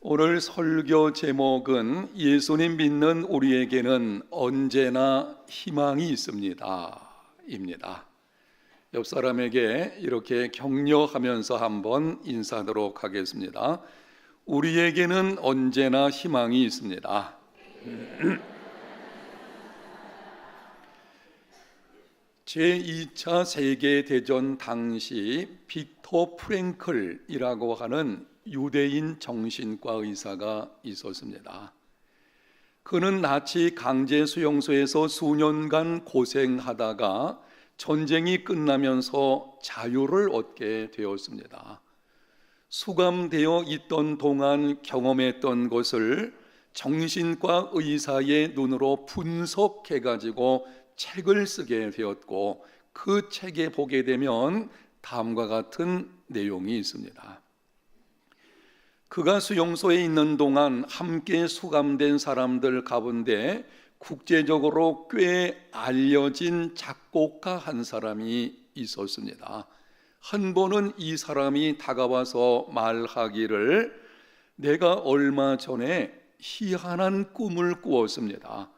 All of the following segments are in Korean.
오늘 설교 제목은 예수님 믿는 우리에게는 언제나 희망이 있습니다 입니다. 옆 사람에게 이렇게 격려하면서 한번 인사하도록 하겠습니다. 우리에게는 언제나 희망이 있습니다. 제2차 세계대전 당시 빅터 프랭클이라고 하는 유대인 정신과 의사가 있었습니다. 그는 나치 강제 수용소에서 수년간 고생하다가 전쟁이 끝나면서 자유를 얻게 되었습니다. 수감되어 있던 동안 경험했던 것을 정신과 의사의 눈으로 분석해가지고 책을 쓰게 되었고, 그 책에 보게 되면 다음과 같은 내용이 있습니다. 그가 수용소에 있는 동안 함께 수감된 사람들 가운데 국제적으로 꽤 알려진 작곡가 한 사람이 있었습니다. 한 번은 이 사람이 다가와서 말하기를, 내가 얼마 전에 희한한 꿈을 꾸었습니다.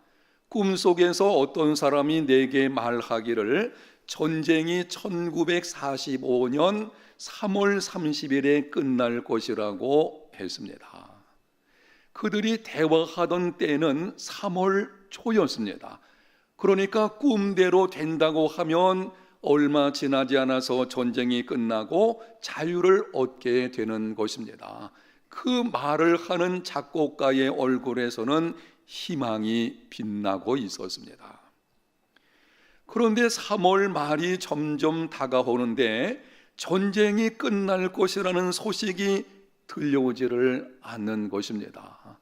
꿈속에서 어떤 사람이 내게 말하기를 전쟁이 1945년 3월 30일에 끝날 것이라고 했습니다. 그들이 대화하던 때는 3월 초였습니다. 그러니까 꿈대로 된다고 하면 얼마 지나지 않아서 전쟁이 끝나고 자유를 얻게 되는 것입니다. 그 말을 하는 작곡가의 얼굴에서는 희망이 빛나고 있었습니다. 그런데 3월 말이 점점 다가오는데 전쟁이 끝날 것이라는 소식이 들려오지를 않는 것입니다.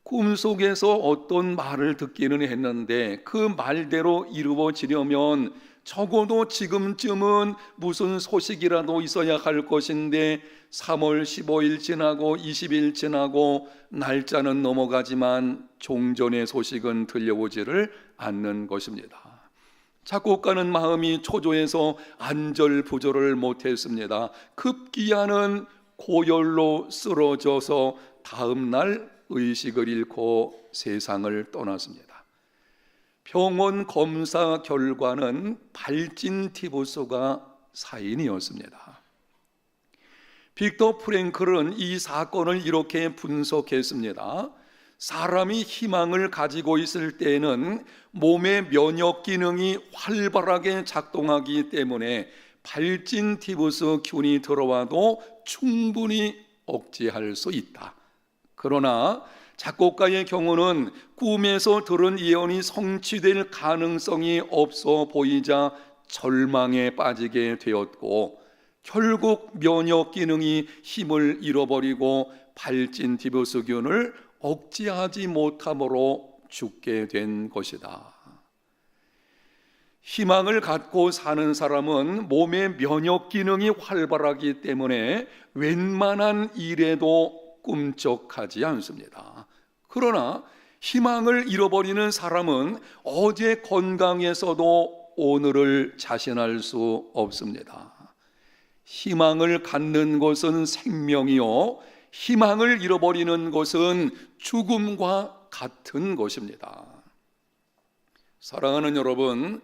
꿈속에서 어떤 말을 듣기는 했는데 그 말대로 이루어지려면 적어도 지금쯤은 무슨 소식이라도 있어야 할 것인데 3월 15일 지나고 20일 지나고 날짜는 넘어가지만 종전의 소식은 들려오지를 않는 것입니다. 작곡가는 마음이 초조해서 안절부절을 못했습니다. 급기야는 고열로 쓰러져서 다음 날 의식을 잃고 세상을 떠났습니다. 병원 검사 결과는 발진 티부스가 사인이었습니다. 빅터 프랭클은 이 사건을 이렇게 분석했습니다. 사람이 희망을 가지고 있을 때에는 몸의 면역 기능이 활발하게 작동하기 때문에 발진 티부스 균이 들어와도 충분히 억제할 수 있다. 그러나 작곡가의 경우는 꿈에서 들은 예언이 성취될 가능성이 없어 보이자 절망에 빠지게 되었고, 결국 면역 기능이 힘을 잃어버리고 발진 티부스균을 억제하지 못함으로 죽게 된 것이다. 희망을 갖고 사는 사람은 몸의 면역 기능이 활발하기 때문에 웬만한 일에도 꿈쩍하지 않습니다. 그러나 희망을 잃어버리는 사람은 어제 건강해서도 오늘을 자신할 수 없습니다. 희망을 갖는 것은 생명이요, 희망을 잃어버리는 것은 죽음과 같은 것입니다. 사랑하는 여러분,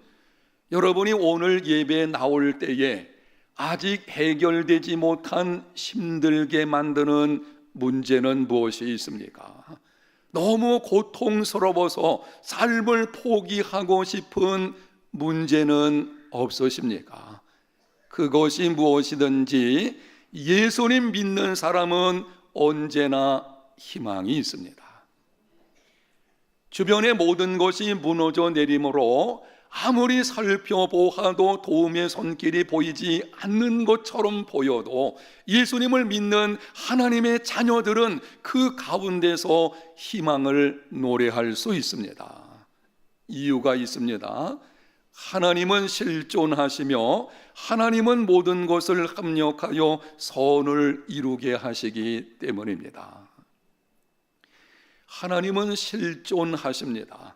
여러분이 오늘 예배에 나올 때에 아직 해결되지 못한 힘들게 만드는 문제는 무엇이 있습니까? 너무 고통스러워서 삶을 포기하고 싶은 문제는 없으십니까? 그것이 무엇이든지 예수님 믿는 사람은 언제나 희망이 있습니다. 주변의 모든 것이 무너져 내림으로 아무리 살펴보아도 도움의 손길이 보이지 않는 것처럼 보여도 예수님을 믿는 하나님의 자녀들은 그 가운데서 희망을 노래할 수 있습니다. 이유가 있습니다. 하나님은 실존하시며 하나님은 모든 것을 합력하여 선을 이루게 하시기 때문입니다. 하나님은 실존하십니다.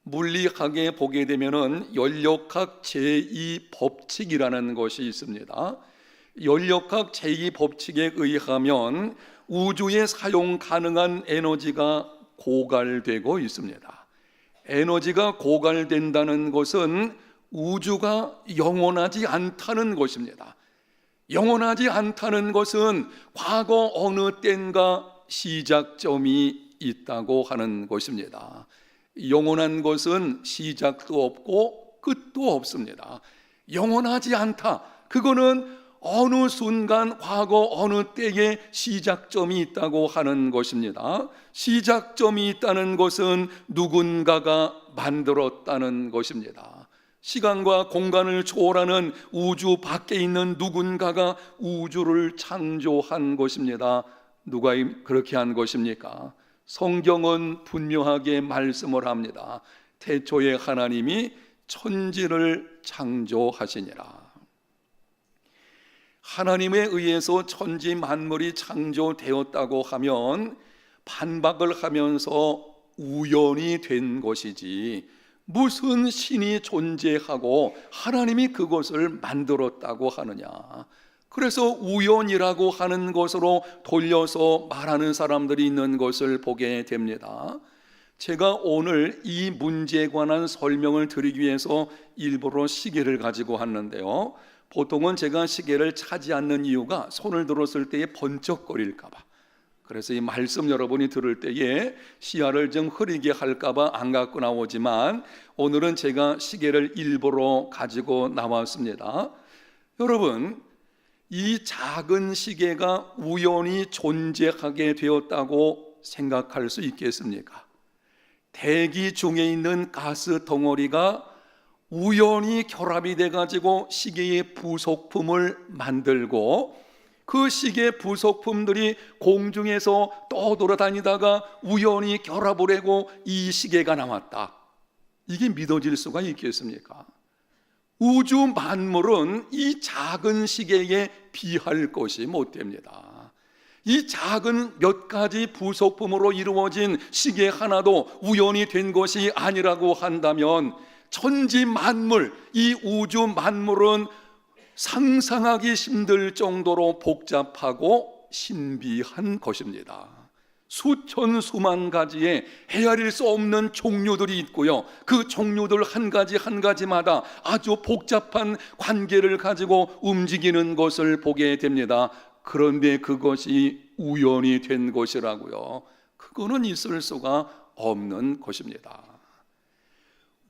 물리학에 보게 되면은 연력학 제2법칙이라는 것이 있습니다. 연력학 제2법칙에 의하면 우주에 사용 가능한 에너지가 고갈되고 있습니다. 에너지가 고갈된다는 것은 우주가 영원하지 않다는 것입니다. 영원하지 않다는 것은 과거 어느 때인가 시작점이 있다고 하는 것입니다. 영원한 것은 시작도 없고 끝도 없습니다. 영원하지 않다. 그거는 어느 순간 과거 어느 때에 시작점이 있다고 하는 것입니다. 시작점이 있다는 것은 누군가가 만들었다는 것입니다. 시간과 공간을 초월하는 우주 밖에 있는 누군가가 우주를 창조한 것입니다. 누가 그렇게 한 것입니까? 성경은 분명하게 말씀을 합니다. 태초에 하나님이 천지를 창조하시니라. 하나님에 의해서 천지 만물이 창조되었다고 하면 반박을 하면서 우연이 된 것이지, 무슨 신이 존재하고 하나님이 그것을 만들었다고 하느냐. 그래서 우연이라고 하는 것으로 돌려서 말하는 사람들이 있는 것을 보게 됩니다. 제가 오늘 이 문제에 관한 설명을 드리기 위해서 일부러 시계를 가지고 왔는데요, 보통은 제가 시계를 차지 않는 이유가 손을 들었을 때에 번쩍거릴까 봐, 그래서 이 말씀 여러분이 들을 때에 시야를 좀 흐리게 할까 봐 안 갖고 나오지만, 오늘은 제가 시계를 일부러 가지고 나왔습니다. 여러분, 이 작은 시계가 우연히 존재하게 되었다고 생각할 수 있겠습니까? 대기 중에 있는 가스 덩어리가 우연히 결합이 돼가지고 시계의 부속품을 만들고, 그 시계 부속품들이 공중에서 떠돌아다니다가 우연히 결합을 하고 이 시계가 나왔다. 이게 믿어질 수가 있겠습니까? 우주 만물은 이 작은 시계에 비할 것이 못 됩니다. 이 작은 몇 가지 부속품으로 이루어진 시계 하나도 우연히 된 것이 아니라고 한다면, 천지 만물, 이 우주 만물은 상상하기 힘들 정도로 복잡하고 신비한 것입니다. 수천 수만 가지의 헤아릴 수 없는 종류들이 있고요, 그 종류들 한 가지 한 가지마다 아주 복잡한 관계를 가지고 움직이는 것을 보게 됩니다. 그런데 그것이 우연히 된 것이라고요? 그거는 있을 수가 없는 것입니다.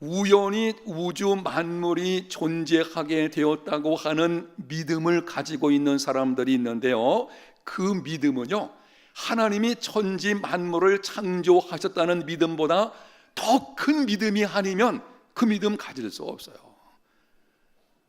우연히 우주 만물이 존재하게 되었다고 하는 믿음을 가지고 있는 사람들이 있는데요, 그 믿음은요, 하나님이 천지 만물을 창조하셨다는 믿음보다 더 큰 믿음이 아니면 그 믿음 가질 수 없어요.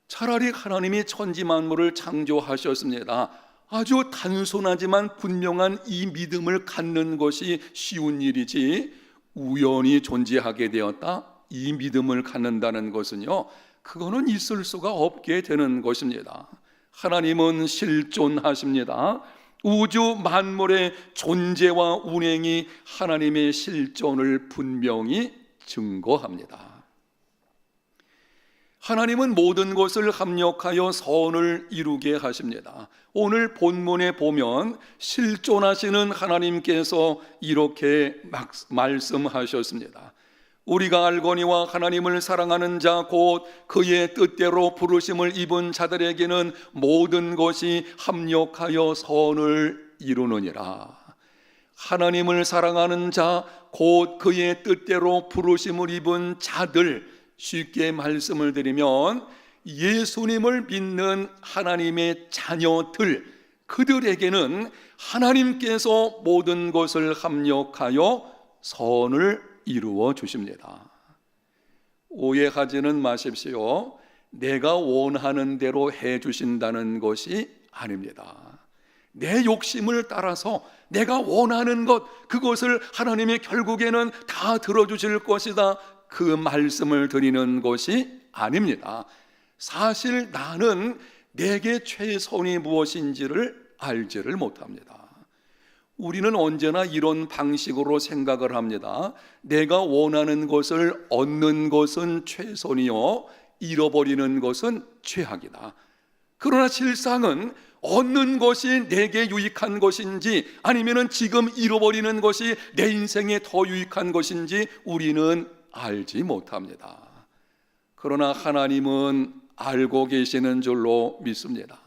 차라리 하나님이 천지 만물을 창조하셨습니다, 아주 단순하지만 분명한 이 믿음을 갖는 것이 쉬운 일이지, 우연히 존재하게 되었다, 이 믿음을 갖는다는 것은요, 그거는 있을 수가 없게 되는 것입니다. 하나님은 실존하십니다. 우주 만물의 존재와 운행이 하나님의 실존을 분명히 증거합니다. 하나님은 모든 것을 합력하여 선을 이루게 하십니다. 오늘 본문에 보면 실존하시는 하나님께서 이렇게 말씀하셨습니다. 우리가 알거니와 하나님을 사랑하는 자 곧 그의 뜻대로 부르심을 입은 자들에게는 모든 것이 합력하여 선을 이루느니라. 하나님을 사랑하는 자 곧 그의 뜻대로 부르심을 입은 자들, 쉽게 말씀을 드리면 예수님을 믿는 하나님의 자녀들, 그들에게는 하나님께서 모든 것을 합력하여 선을 이루어 주십니다. 오해하지는 마십시오. 내가 원하는 대로 해 주신다는 것이 아닙니다. 내 욕심을 따라서 내가 원하는 것, 그것을 하나님이 결국에는 다 들어주실 것이다, 그 말씀을 드리는 것이 아닙니다. 사실 나는 내게 최선이 무엇인지를 알지를 못합니다. 우리는 언제나 이런 방식으로 생각을 합니다. 내가 원하는 것을 얻는 것은 최선이요, 잃어버리는 것은 최악이다. 그러나 실상은 얻는 것이 내게 유익한 것인지 아니면은 지금 잃어버리는 것이 내 인생에 더 유익한 것인지 우리는 알지 못합니다. 그러나 하나님은 알고 계시는 줄로 믿습니다.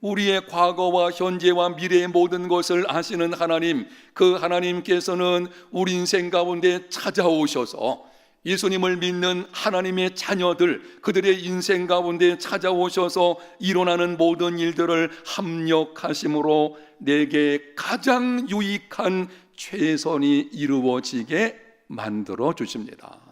우리의 과거와 현재와 미래의 모든 것을 아시는 하나님, 그 하나님께서는 우리 인생 가운데 찾아오셔서 예수님을 믿는 하나님의 자녀들, 그들의 인생 가운데 찾아오셔서 일어나는 모든 일들을 합력하심으로 내게 가장 유익한 최선이 이루어지게 만들어 주십니다.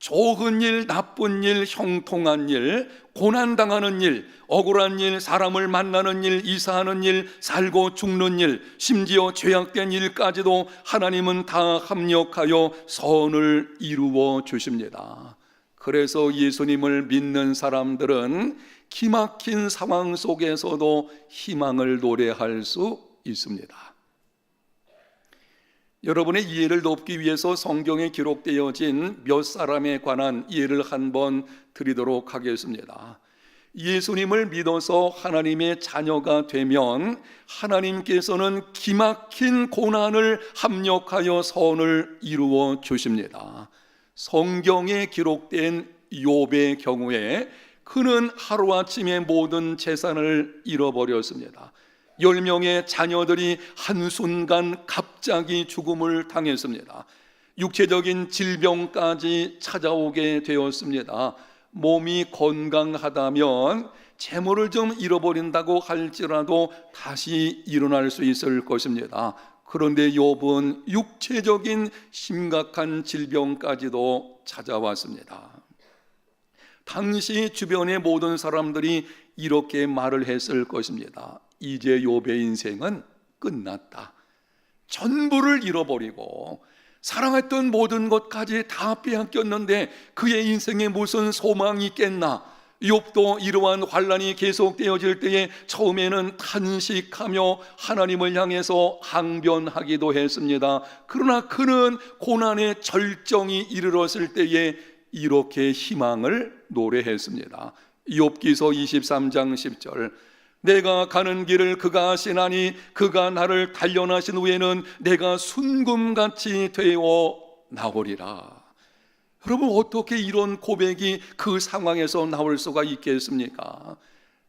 좋은 일, 나쁜 일, 형통한 일, 고난당하는 일, 억울한 일, 사람을 만나는 일, 이사하는 일, 살고 죽는 일, 심지어 죄악된 일까지도 하나님은 다 합력하여 선을 이루어 주십니다. 그래서 예수님을 믿는 사람들은 기막힌 상황 속에서도 희망을 노래할 수 있습니다. 여러분의 이해를 돕기 위해서 성경에 기록되어진 몇 사람에 관한 이해를 한번 드리도록 하겠습니다. 예수님을 믿어서 하나님의 자녀가 되면 하나님께서는 기막힌 고난을 합력하여 선을 이루어 주십니다. 성경에 기록된 욥의 경우에 그는 하루아침에 모든 재산을 잃어버렸습니다. 10명의 자녀들이 한순간 갑자기 죽음을 당했습니다. 육체적인 질병까지 찾아오게 되었습니다. 몸이 건강하다면 재물을 좀 잃어버린다고 할지라도 다시 일어날 수 있을 것입니다. 그런데 욥은 육체적인 심각한 질병까지도 찾아왔습니다. 당시 주변의 모든 사람들이 이렇게 말을 했을 것입니다. 이제 욥의 인생은 끝났다. 전부를 잃어버리고 사랑했던 모든 것까지 다 빼앗겼는데 그의 인생에 무슨 소망이 있겠나? 욥도 이러한 환난이 계속되어질 때에 처음에는 탄식하며 하나님을 향해서 항변하기도 했습니다. 그러나 그는 고난의 절정이 이르렀을 때에 이렇게 희망을 노래했습니다. 욥기서 23장 10절, 내가 가는 길을 그가 아시나니 그가 나를 단련하신 후에는 내가 순금같이 되어 나오리라. 여러분, 어떻게 이런 고백이 그 상황에서 나올 수가 있겠습니까?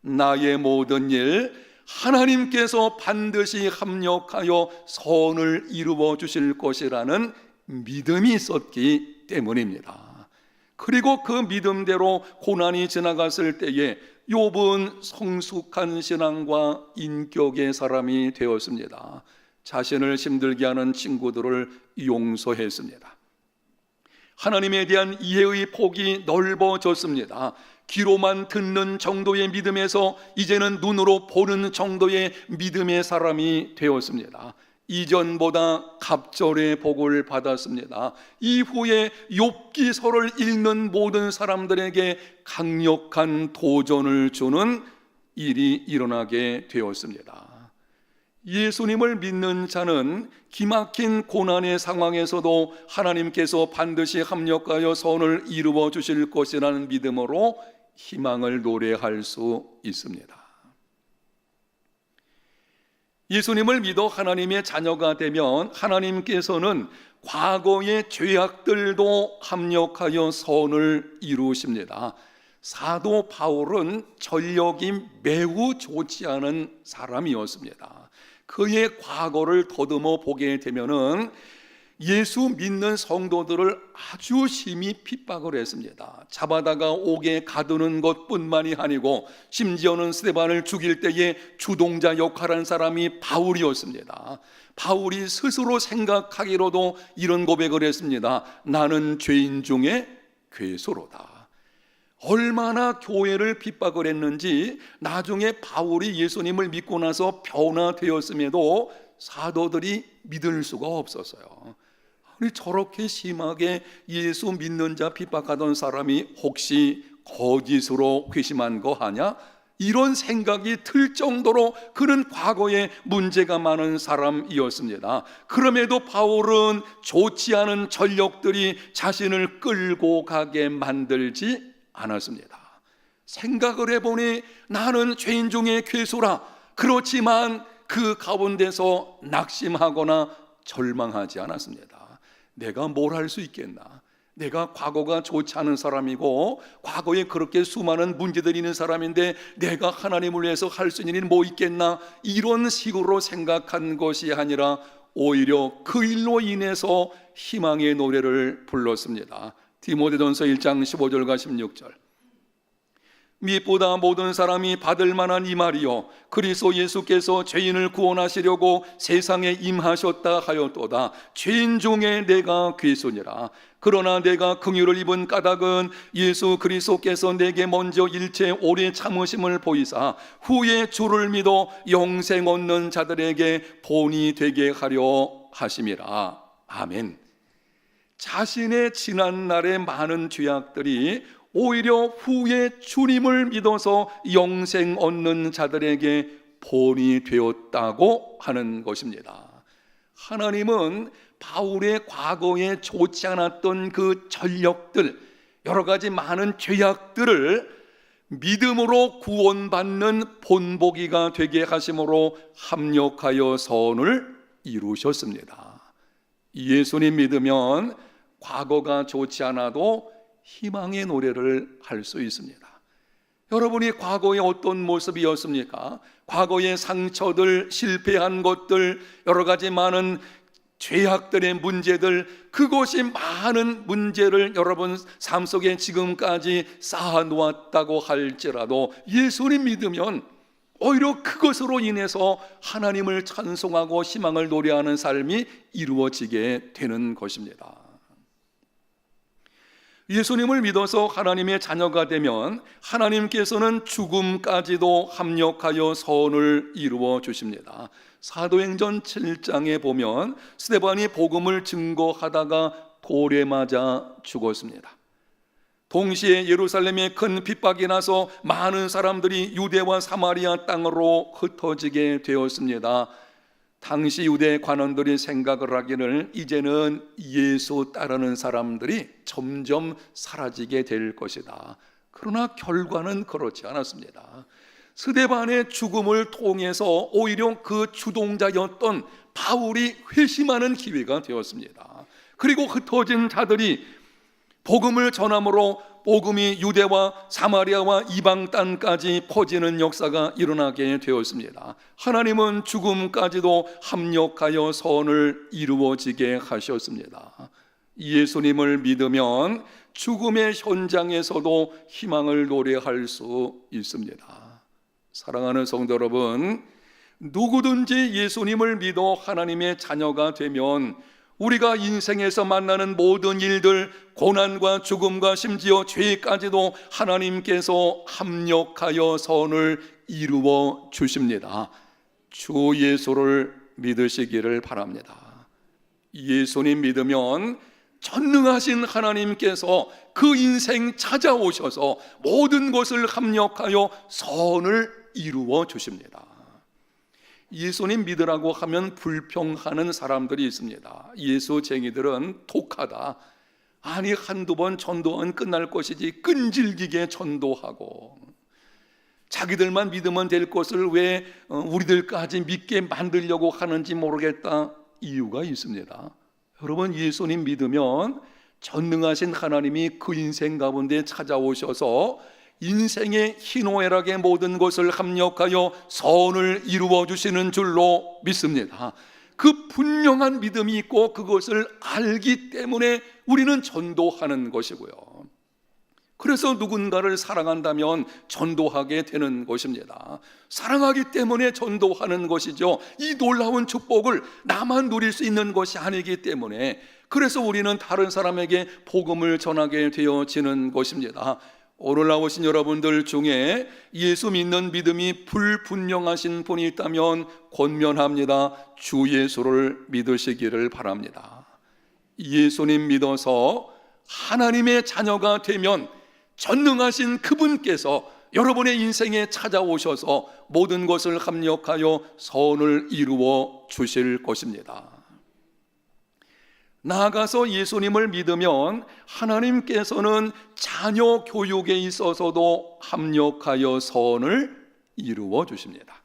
나의 모든 일 하나님께서 반드시 합력하여 선을 이루어 주실 것이라는 믿음이 있었기 때문입니다. 그리고 그 믿음대로 고난이 지나갔을 때에 욥은 성숙한 신앙과 인격의 사람이 되었습니다. 자신을 힘들게 하는 친구들을 용서했습니다. 하나님에 대한 이해의 폭이 넓어졌습니다. 귀로만 듣는 정도의 믿음에서 이제는 눈으로 보는 정도의 믿음의 사람이 되었습니다. 이전보다 갑절의 복을 받았습니다. 이후에 욥기서를 읽는 모든 사람들에게 강력한 도전을 주는 일이 일어나게 되었습니다. 예수님을 믿는 자는 기막힌 고난의 상황에서도 하나님께서 반드시 합력하여 선을 이루어 주실 것이라는 믿음으로 희망을 노래할 수 있습니다. 예수님을 믿어 하나님의 자녀가 되면 하나님께서는 과거의 죄악들도 합력하여 선을 이루십니다. 사도 바울은 전력이 매우 좋지 않은 사람이었습니다. 그의 과거를 더듬어 보게 되면은 예수 믿는 성도들을 아주 심히 핍박을 했습니다. 잡아다가 옥에 가두는 것뿐만이 아니고 심지어는 스데반을 죽일 때에 주동자 역할한 사람이 바울이었습니다. 바울이 스스로 생각하기로도 이런 고백을 했습니다. 나는 죄인 중에 괴수로다. 얼마나 교회를 핍박을 했는지 나중에 바울이 예수님을 믿고 나서 변화되었음에도 사도들이 믿을 수가 없었어요. 아니, 저렇게 심하게 예수 믿는 자 핍박하던 사람이 혹시 거짓으로 회심한 거 아냐? 이런 생각이 들 정도로 그는 과거에 문제가 많은 사람이었습니다. 그럼에도 바울은 좋지 않은 전력들이 자신을 끌고 가게 만들지 않았습니다. 생각을 해보니 나는 죄인 중에 괴수라. 그렇지만 그 가운데서 낙심하거나 절망하지 않았습니다. 내가 뭘 할 수 있겠나? 내가 과거가 좋지 않은 사람이고 과거에 그렇게 수많은 문제들이 있는 사람인데 내가 하나님을 위해서 할 수 있는 일이 뭐 있겠나? 이런 식으로 생각한 것이 아니라 오히려 그 일로 인해서 희망의 노래를 불렀습니다. 디모데전서 1장 15절과 16절. 무엇보다 모든 사람이 받을 만한 이 말이요 그리스도 예수께서 죄인을 구원하시려고 세상에 임하셨다 하였도다. 죄인 중에 내가 괴수니라. 그러나 내가 긍휼을 입은 까닭은 예수 그리스도께서 내게 먼저 일체 오래 참으심을 보이사 후에 주를 믿어 영생 얻는 자들에게 본이 되게 하려 하심이라. 아멘. 자신의 지난 날의 많은 죄악들이 오히려 후에 주님을 믿어서 영생 얻는 자들에게 본이 되었다고 하는 것입니다. 하나님은 바울의 과거에 좋지 않았던 그 전력들, 여러 가지 많은 죄악들을 믿음으로 구원받는 본보기가 되게 하심으로 합력하여 선을 이루셨습니다. 예수님 믿으면 과거가 좋지 않아도 희망의 노래를 할 수 있습니다. 여러분이 과거에 어떤 모습이었습니까? 과거의 상처들, 실패한 것들, 여러 가지 많은 죄악들의 문제들, 그것이 많은 문제를 여러분 삶 속에 지금까지 쌓아놓았다고 할지라도 예수님 믿으면 오히려 그것으로 인해서 하나님을 찬송하고 희망을 노래하는 삶이 이루어지게 되는 것입니다. 예수님을 믿어서 하나님의 자녀가 되면 하나님께서는 죽음까지도 합력하여 선을 이루어 주십니다. 사도행전 7장에 보면 스데반이 복음을 증거하다가 돌에 맞아 죽었습니다. 동시에 예루살렘에 큰 핍박이 나서 많은 사람들이 유대와 사마리아 땅으로 흩어지게 되었습니다. 당시 유대 관원들이 생각을 하기를 이제는 예수 따르는 사람들이 점점 사라지게 될 것이다. 그러나 결과는 그렇지 않았습니다. 스데반의 죽음을 통해서 오히려 그 주동자였던 바울이 회심하는 기회가 되었습니다. 그리고 흩어진 자들이 복음을 전함으로 복음이 유대와 사마리아와 이방 땅까지 퍼지는 역사가 일어나게 되었습니다. 하나님은 죽음까지도 합력하여 선을 이루어지게 하셨습니다. 예수님을 믿으면 죽음의 현장에서도 희망을 노래할 수 있습니다. 사랑하는 성도 여러분, 누구든지 예수님을 믿어 하나님의 자녀가 되면 우리가 인생에서 만나는 모든 일들, 고난과 죽음과 심지어 죄까지도 하나님께서 합력하여 선을 이루어 주십니다. 주 예수를 믿으시기를 바랍니다. 예수님 믿으면 전능하신 하나님께서 그 인생 찾아오셔서 모든 것을 합력하여 선을 이루어 주십니다. 예수님 믿으라고 하면 불평하는 사람들이 있습니다. 예수쟁이들은 독하다. 아니 한두 번 전도하면 끝날 것이지 끈질기게 전도하고 자기들만 믿으면 될 것을 왜 우리들까지 믿게 만들려고 하는지 모르겠다. 이유가 있습니다. 여러분, 예수님 믿으면 전능하신 하나님이 그 인생 가운데 찾아오셔서 인생의 희노애락의 모든 것을 합력하여 선을 이루어 주시는 줄로 믿습니다. 그 분명한 믿음이 있고 그것을 알기 때문에 우리는 전도하는 것이고요. 그래서 누군가를 사랑한다면 전도하게 되는 것입니다. 사랑하기 때문에 전도하는 것이죠. 이 놀라운 축복을 나만 누릴 수 있는 것이 아니기 때문에 그래서 우리는 다른 사람에게 복음을 전하게 되어지는 것입니다. 오늘 나오신 여러분들 중에 예수 믿는 믿음이 불분명하신 분이 있다면 권면합니다. 주 예수를 믿으시기를 바랍니다. 예수님 믿어서 하나님의 자녀가 되면 전능하신 그분께서 여러분의 인생에 찾아오셔서 모든 것을 합력하여 선을 이루어 주실 것입니다. 나아가서 예수님을 믿으면 하나님께서는 자녀 교육에 있어서도 합력하여 선을 이루어 주십니다.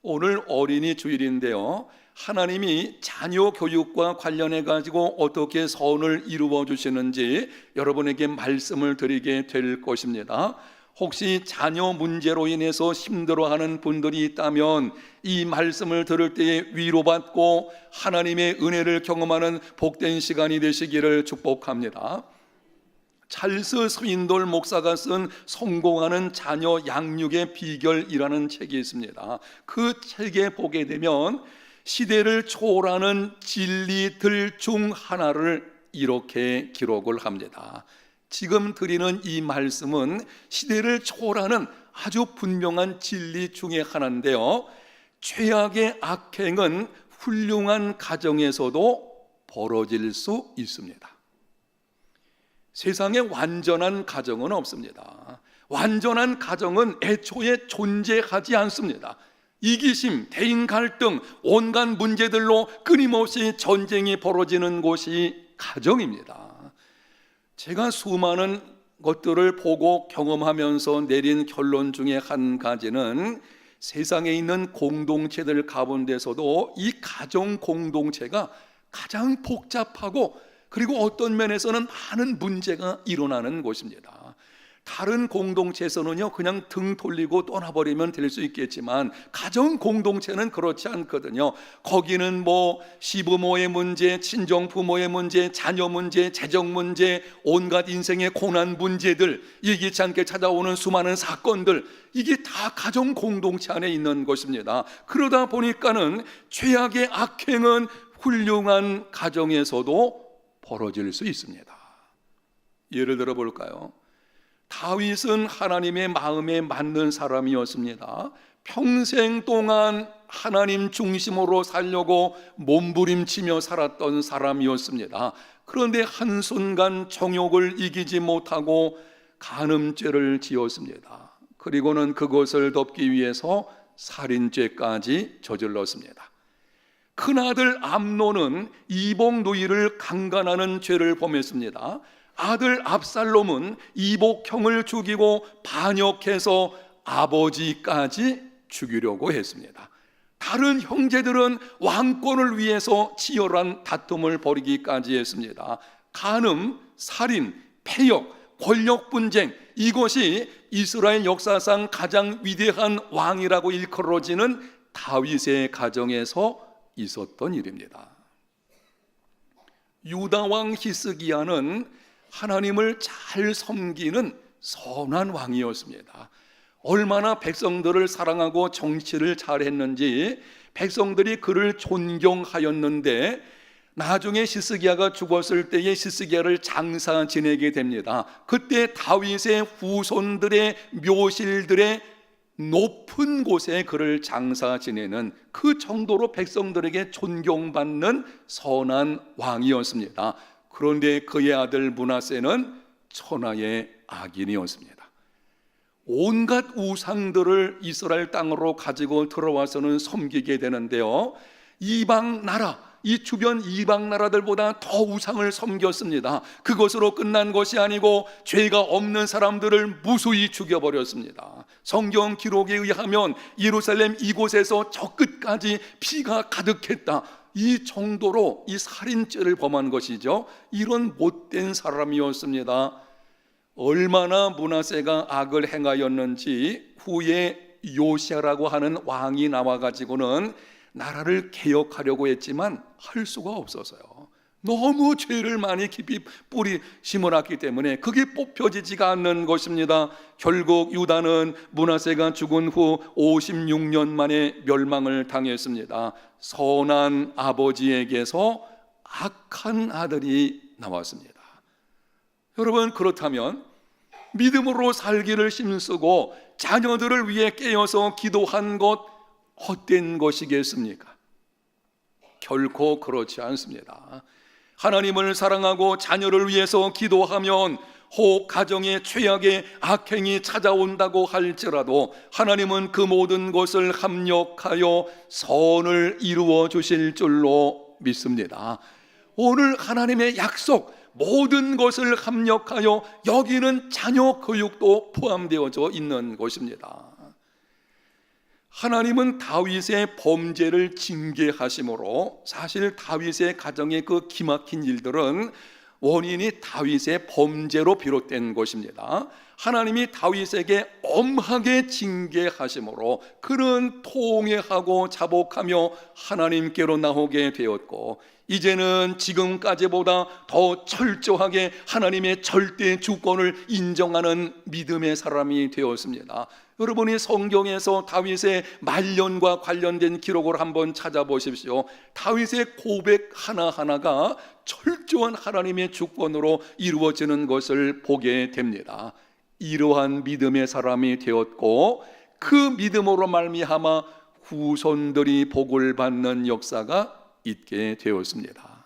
오늘 어린이 주일인데요, 하나님이 자녀 교육과 관련해 가지고 어떻게 선을 이루어 주시는지 여러분에게 말씀을 드리게 될 것입니다. 혹시 자녀 문제로 인해서 힘들어하는 분들이 있다면 이 말씀을 들을 때에 위로받고 하나님의 은혜를 경험하는 복된 시간이 되시기를 축복합니다. 찰스 스윈돌 목사가 쓴 성공하는 자녀 양육의 비결이라는 책이 있습니다. 그 책에 보게 되면 시대를 초월하는 진리들 중 하나를 이렇게 기록을 합니다. 지금 드리는 이 말씀은 시대를 초월하는 아주 분명한 진리 중에 하나인데요, 최악의 악행은 훌륭한 가정에서도 벌어질 수 있습니다. 세상에 완전한 가정은 없습니다. 완전한 가정은 애초에 존재하지 않습니다. 이기심, 대인 갈등, 온갖 문제들로 끊임없이 전쟁이 벌어지는 곳이 가정입니다. 제가 수많은 것들을 보고 경험하면서 내린 결론 중에 한 가지는 세상에 있는 공동체들 가운데서도 이 가정 공동체가 가장 복잡하고 그리고 어떤 면에서는 많은 문제가 일어나는 곳입니다. 다른 공동체에서는요, 그냥 등 돌리고 떠나버리면 될 수 있겠지만 가정 공동체는 그렇지 않거든요. 거기는 시부모의 문제, 친정 부모의 문제, 자녀 문제, 재정 문제, 온갖 인생의 고난 문제들, 예기치 않게 찾아오는 수많은 사건들, 이게 다 가정 공동체 안에 있는 것입니다. 그러다 보니까는 최악의 악행은 훌륭한 가정에서도 벌어질 수 있습니다. 예를 들어 볼까요? 다윗은 하나님의 마음에 맞는 사람이었습니다. 평생 동안 하나님 중심으로 살려고 몸부림치며 살았던 사람이었습니다. 그런데 한순간 정욕을 이기지 못하고 간음죄를 지었습니다. 그리고는 그것을 덮기 위해서 살인죄까지 저질렀습니다. 큰아들 암논은 이복 누이를 강간하는 죄를 범했습니다. 아들 압살롬은 이복형을 죽이고 반역해서 아버지까지 죽이려고 했습니다. 다른 형제들은 왕권을 위해서 치열한 다툼을 벌이기까지 했습니다. 간음, 살인, 패역, 권력 분쟁, 이것이 이스라엘 역사상 가장 위대한 왕이라고 일컬어지는 다윗의 가정에서 있었던 일입니다. 유다 왕 히스기야는 하나님을 잘 섬기는 선한 왕이었습니다. 얼마나 백성들을 사랑하고 정치를 잘했는지 백성들이 그를 존경하였는데, 나중에 히스기야가 죽었을 때에 히스기야를 장사 지내게 됩니다. 그때 다윗의 후손들의 묘실들의 높은 곳에 그를 장사 지내는 그 정도로 백성들에게 존경받는 선한 왕이었습니다. 그런데 그의 아들 므낫세는 천하의 악인이었습니다. 온갖 우상들을 이스라엘 땅으로 가지고 들어와서는 섬기게 되는데요, 이방 나라, 이 주변 이방 나라들보다 더 우상을 섬겼습니다. 그것으로 끝난 것이 아니고 죄가 없는 사람들을 무수히 죽여버렸습니다. 성경 기록에 의하면 예루살렘 이곳에서 저 끝까지 피가 가득했다, 이 정도로 이 살인죄를 범한 것이죠. 이런 못된 사람이었습니다. 얼마나 므낫세가 악을 행하였는지 후에 요시아라고 하는 왕이 나와가지고는 나라를 개혁하려고 했지만 할 수가 없어서요. 너무 죄를 많이 깊이 뿌리 심어놨기 때문에 그게 뽑혀지지가 않는 것입니다. 결국 유다는 므낫세가 죽은 후 56년 만에 멸망을 당했습니다. 선한 아버지에게서 악한 아들이 나왔습니다. 여러분, 그렇다면 믿음으로 살기를 힘쓰고 자녀들을 위해 깨어서 기도한 것 헛된 것이겠습니까? 결코 그렇지 않습니다. 하나님을 사랑하고 자녀를 위해서 기도하면 혹 가정에 최악의 악행이 찾아온다고 할지라도 하나님은 그 모든 것을 합력하여 선을 이루어 주실 줄로 믿습니다. 오늘 하나님의 약속, 모든 것을 합력하여 여기는 자녀 교육도 포함되어져 있는 것입니다. 하나님은 다윗의 범죄를 징계하심으로 사실 다윗의 가정의 그 기막힌 일들은 원인이 다윗의 범죄로 비롯된 것입니다. 하나님이 다윗에게 엄하게 징계하심으로 그는 통회하고 자복하며 하나님께로 나오게 되었고, 이제는 지금까지보다 더 철저하게 하나님의 절대 주권을 인정하는 믿음의 사람이 되었습니다. 여러분이 성경에서 다윗의 말년과 관련된 기록을 한번 찾아보십시오. 다윗의 고백 하나하나가 철저한 하나님의 주권으로 이루어지는 것을 보게 됩니다. 이러한 믿음의 사람이 되었고, 그 믿음으로 말미암아 후손들이 복을 받는 역사가 있게 되었습니다.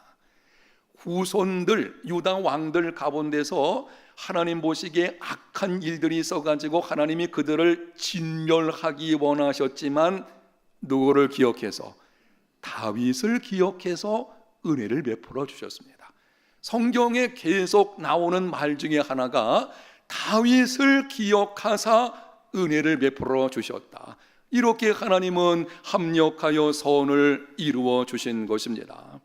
후손들, 유다 왕들 가운데서 하나님 보시기에 악한 일들이 있어가지고 하나님이 그들을 진멸하기 원하셨지만 누구를 기억해서? 다윗을 기억해서 은혜를 베풀어 주셨습니다. 성경에 계속 나오는 말 중에 하나가 다윗을 기억하사 은혜를 베풀어 주셨다. 이렇게 하나님은 합력하여 선을 이루어 주신 것입니다.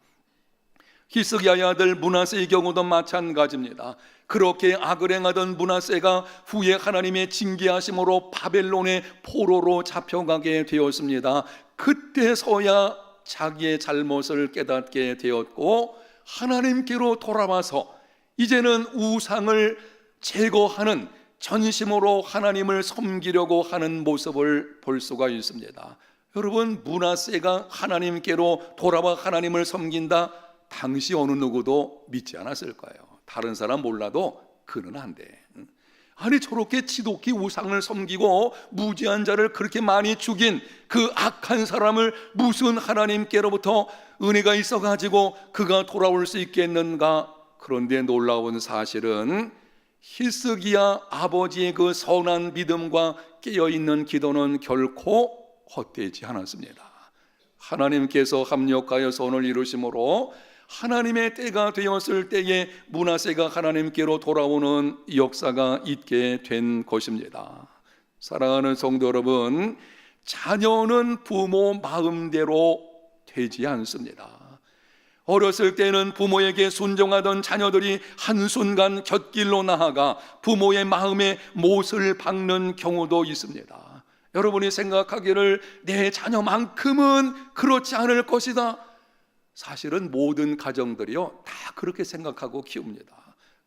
히스기야의 아들 므낫세의 경우도 마찬가지입니다. 그렇게 악을 행하던 므낫세가 후에 하나님의 징계하심으로 바벨론의 포로로 잡혀가게 되었습니다. 그때서야 자기의 잘못을 깨닫게 되었고, 하나님께로 돌아와서 이제는 우상을 제거하는 전심으로 하나님을 섬기려고 하는 모습을 볼 수가 있습니다. 여러분, 므낫세가 하나님께로 돌아와 하나님을 섬긴다, 당시 어느 누구도 믿지 않았을 거예요. 다른 사람 몰라도 그는 안 돼. 아니, 저렇게 지독히 우상을 섬기고 무지한 자를 그렇게 많이 죽인 그 악한 사람을 무슨 하나님께로부터 은혜가 있어가지고 그가 돌아올 수 있겠는가? 그런데 놀라운 사실은 히스기야 아버지의 그 선한 믿음과 깨어있는 기도는 결코 헛되지 않았습니다. 하나님께서 합력하여 선을 이루심으로 하나님의 때가 되었을 때에 므낫세가 하나님께로 돌아오는 역사가 있게 된 것입니다. 사랑하는 성도 여러분, 자녀는 부모 마음대로 되지 않습니다. 어렸을 때는 부모에게 순종하던 자녀들이 한순간 곁길로 나아가 부모의 마음에 못을 박는 경우도 있습니다. 여러분이 생각하기를 내 자녀만큼은 그렇지 않을 것이다. 사실은 모든 가정들이요 다 그렇게 생각하고 키웁니다.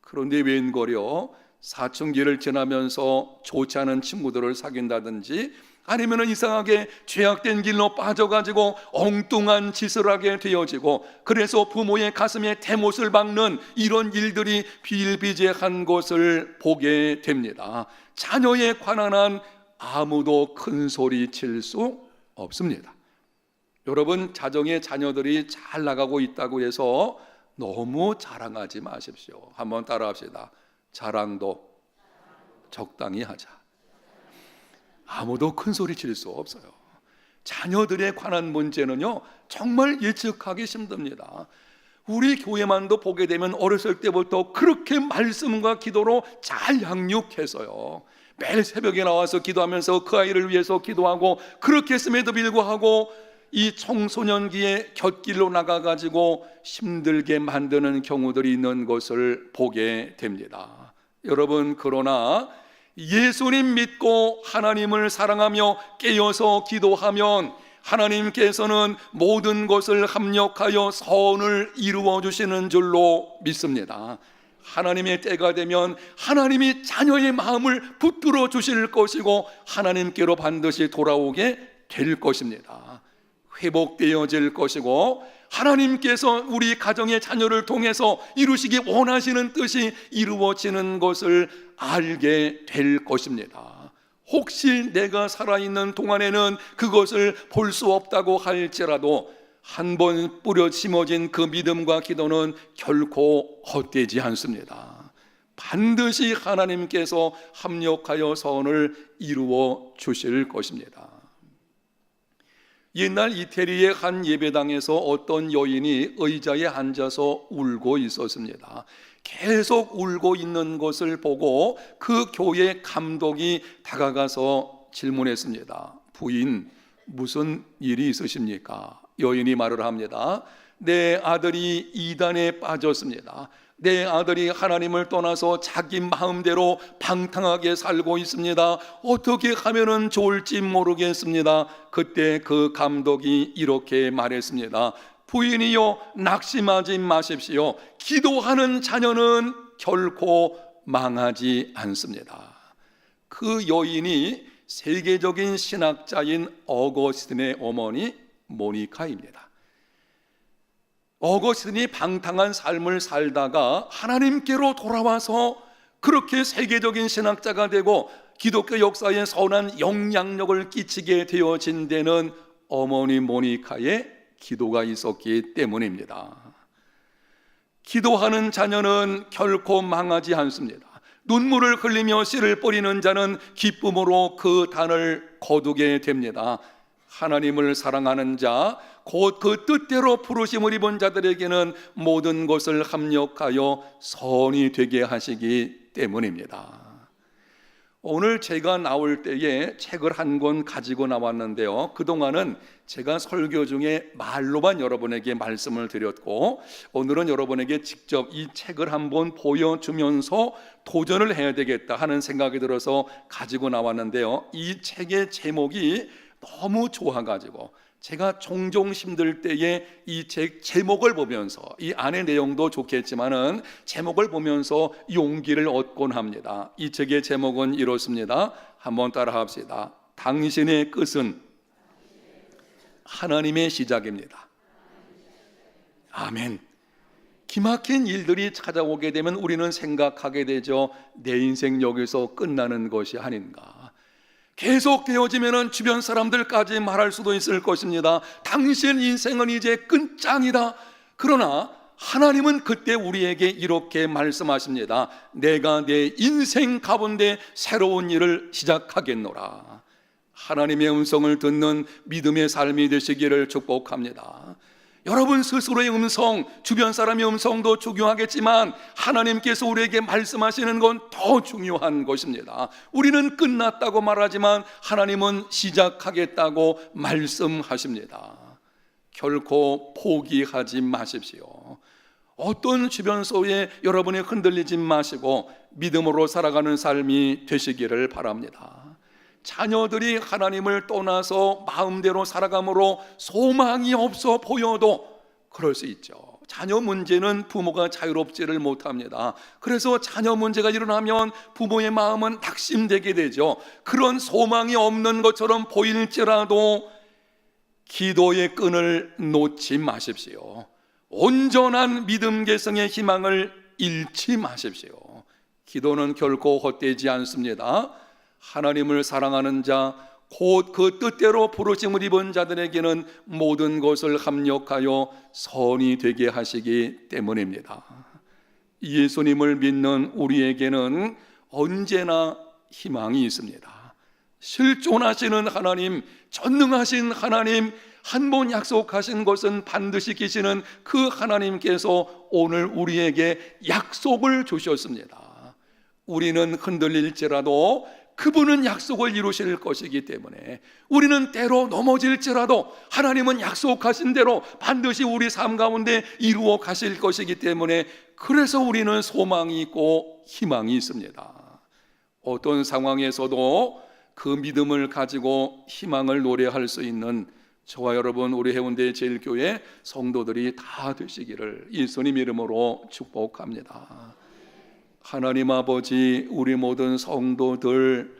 그런데 웬걸요, 사춘기를 지나면서 좋지 않은 친구들을 사귄다든지 아니면 이상하게 죄악된 길로 빠져가지고 엉뚱한 짓을 하게 되어지고, 그래서 부모의 가슴에 대못을 박는 이런 일들이 비일비재한 것을 보게 됩니다. 자녀에 관한 한 아무도 큰 소리 칠 수 없습니다. 여러분, 가정의 자녀들이 잘 나가고 있다고 해서 너무 자랑하지 마십시오. 한번 따라합시다. 자랑도 적당히 하자. 아무도 큰 소리 칠 수 없어요. 자녀들에 관한 문제는요 정말 예측하기 힘듭니다. 우리 교회만도 보게 되면 어렸을 때부터 그렇게 말씀과 기도로 잘 양육해서요 매일 새벽에 나와서 기도하면서 그 아이를 위해서 기도하고, 그렇게 했음에도 불구하고 이 청소년기에 곁길로 나가가지고 힘들게 만드는 경우들이 있는 것을 보게 됩니다. 여러분, 그러나 예수님 믿고 하나님을 사랑하며 깨어서 기도하면 하나님께서는 모든 것을 합력하여 선을 이루어 주시는 줄로 믿습니다. 하나님의 때가 되면 하나님이 자녀의 마음을 붙들어 주실 것이고 하나님께로 반드시 돌아오게 될 것입니다. 회복되어질 것이고 하나님께서 우리 가정의 자녀를 통해서 이루시기 원하시는 뜻이 이루어지는 것을 알게 될 것입니다. 혹시 내가 살아있는 동안에는 그것을 볼 수 없다고 할지라도 한번 뿌려 심어진 그 믿음과 기도는 결코 헛되지 않습니다. 반드시 하나님께서 합력하여 선을 이루어 주실 것입니다. 옛날 이태리의 한 예배당에서 어떤 여인이 의자에 앉아서 울고 있었습니다. 계속 울고 있는 것을 보고 그 교회 감독이 다가가서 질문했습니다. 부인, 무슨 일이 있으십니까? 여인이 말을 합니다. 내 아들이 이단에 빠졌습니다. 내 아들이 하나님을 떠나서 자기 마음대로 방탕하게 살고 있습니다. 어떻게 하면 좋을지 모르겠습니다. 그때 그 감독이 이렇게 말했습니다. 부인이요, 낙심하지 마십시오. 기도하는 자녀는 결코 망하지 않습니다. 그 여인이 세계적인 신학자인 어거스틴의 어머니 모니카입니다. 어거스틴이 방탕한 삶을 살다가 하나님께로 돌아와서 그렇게 세계적인 신학자가 되고 기독교 역사에 선한 영향력을 끼치게 되어진 데는 어머니 모니카의 기도가 있었기 때문입니다. 기도하는 자녀는 결코 망하지 않습니다. 눈물을 흘리며 씨를 뿌리는 자는 기쁨으로 그 단을 거두게 됩니다. 하나님을 사랑하는 자, 곧 그 뜻대로 부르심을 입은 자들에게는 모든 것을 합력하여 선이 되게 하시기 때문입니다. 오늘 제가 나올 때에 책을 한 권 가지고 나왔는데요, 그동안은 제가 설교 중에 말로만 여러분에게 말씀을 드렸고, 오늘은 여러분에게 직접 이 책을 한번 보여주면서 도전을 해야 되겠다 하는 생각이 들어서 가지고 나왔는데요, 이 책의 제목이 너무 좋아가지고 제가 종종 힘들 때에 이 책 제목을 보면서, 이 안의 내용도 좋겠지만은 제목을 보면서 용기를 얻곤 합니다. 이 책의 제목은 이렇습니다. 한번 따라 합시다. 당신의 끝은 하나님의 시작입니다. 아멘. 기막힌 일들이 찾아오게 되면 우리는 생각하게 되죠. 내 인생 여기서 끝나는 것이 아닌가. 계속 되어지면 주변 사람들까지 말할 수도 있을 것입니다. 당신 인생은 이제 끝장이다. 그러나 하나님은 그때 우리에게 이렇게 말씀하십니다. 내가 내 인생 가운데 새로운 일을 시작하겠노라. 하나님의 음성을 듣는 믿음의 삶이 되시기를 축복합니다. 여러분 스스로의 음성, 주변 사람의 음성도 중요하겠지만 하나님께서 우리에게 말씀하시는 건 더 중요한 것입니다. 우리는 끝났다고 말하지만 하나님은 시작하겠다고 말씀하십니다. 결코 포기하지 마십시오. 어떤 주변 속에 여러분이 흔들리지 마시고 믿음으로 살아가는 삶이 되시기를 바랍니다. 자녀들이 하나님을 떠나서 마음대로 살아감으로 소망이 없어 보여도 그럴 수 있죠. 자녀 문제는 부모가 자유롭지를 못합니다. 그래서 자녀 문제가 일어나면 부모의 마음은 낙심되게 되죠. 그런 소망이 없는 것처럼 보일지라도 기도의 끈을 놓지 마십시오. 온전한 믿음 계승의 희망을 잃지 마십시오. 기도는 결코 헛되지 않습니다. 하나님을 사랑하는 자, 곧 그 뜻대로 부르심을 입은 자들에게는 모든 것을 합력하여 선이 되게 하시기 때문입니다. 예수님을 믿는 우리에게는 언제나 희망이 있습니다. 실존하시는 하나님, 전능하신 하나님, 한 번 약속하신 것은 반드시 지키시는 그 하나님께서 오늘 우리에게 약속을 주셨습니다. 우리는 흔들릴지라도 그분은 약속을 이루실 것이기 때문에, 우리는 때로 넘어질지라도 하나님은 약속하신 대로 반드시 우리 삶 가운데 이루어 가실 것이기 때문에, 그래서 우리는 소망이 있고 희망이 있습니다. 어떤 상황에서도 그 믿음을 가지고 희망을 노래할 수 있는 저와 여러분, 우리 해운대 제일교회 성도들이 다 되시기를 예수님 이름으로 축복합니다. 하나님 아버지, 우리 모든 성도들,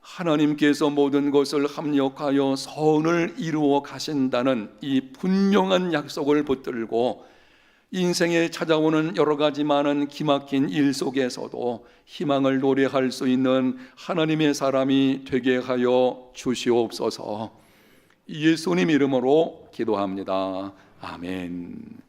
하나님께서 모든 것을 합력하여 선을 이루어 가신다는 이 분명한 약속을 붙들고 인생에 찾아오는 여러 가지 많은 기막힌 일 속에서도 희망을 노래할 수 있는 하나님의 사람이 되게 하여 주시옵소서. 예수님 이름으로 기도합니다. 아멘.